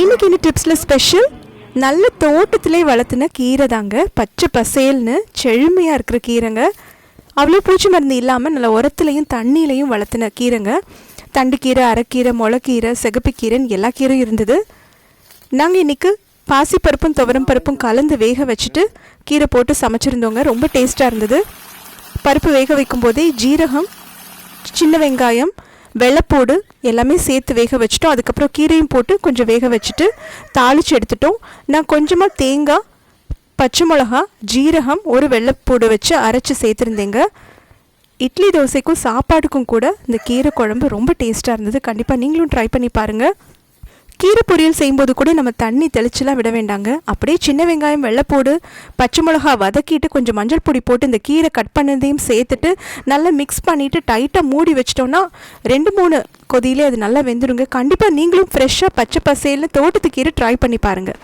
இன்றைக்கி இந்த டிப்ஸில் ஸ்பெஷல் நல்ல தோட்டத்திலே வளர்த்துன கீரை தாங்க. பச்சை பசேல்னு செழுமையாக இருக்கிற கீரைங்க. அவ்வளோ பூச்சி மருந்து இல்லாமல் நல்ல உரத்துலையும் தண்ணியிலையும் வளர்த்துன கீரைங்க. தண்டுக்கீரை, அரைக்கீரை, முளைக்கீரை, சிகப்புக்கீரைன்னு எல்லா கீரையும் இருந்தது. நாங்கள் இன்றைக்கி பாசிப்பருப்பும் துவரம் பருப்பும் கலந்து வேக வச்சுட்டு கீரை போட்டு சமைச்சிருந்தோங்க. ரொம்ப டேஸ்ட்டாக இருந்தது. பருப்பு வேக வைக்கும் போதே ஜீரகம், சின்ன வெங்காயம், வெள்ளைப்பூடு எல்லாமே சேர்த்து வேக வச்சுட்டோம். அதுக்கப்புறம் கீரையும் போட்டு கொஞ்சம் வேக வச்சுட்டு தாளித்து எடுத்துட்டோம். நான் கொஞ்சமாக தேங்காய், பச்சை மிளகா, ஜீரகம், ஒரு வெள்ளைப்பூடு வச்சு அரைச்சி சேர்த்துருந்தேங்க. இட்லி தோசைக்கும் சாப்பாடுக்கும் கூட இந்த கீரை குழம்பு ரொம்ப டேஸ்ட்டாக இருந்தது. கண்டிப்பாக நீங்களும் ட்ரை பண்ணி பாருங்கள். கீரை பொரியல் செய்யும்போது கூட நம்ம தண்ணி தெளிச்சுலாம் விட வேண்டாங்க. அப்படியே சின்ன வெங்காயம், வெள்ளைப்பூடு, பச்சை மிளகா வதக்கிட்டு கொஞ்சம் மஞ்சள் பொடி போட்டு இந்த கீரை கட் பண்ணதையும் சேர்த்துட்டு நல்லா மிக்ஸ் பண்ணிவிட்டு டைட்டாக மூடி வச்சிட்டோன்னா 2-3 கொதியிலே அது நல்லா வெந்துடுங்க. கண்டிப்பாக நீங்களும் ஃப்ரெஷ்ஷாக பச்சை பசேல்னு தோட்டத்து கீரை ட்ரை பண்ணி பாருங்கள்.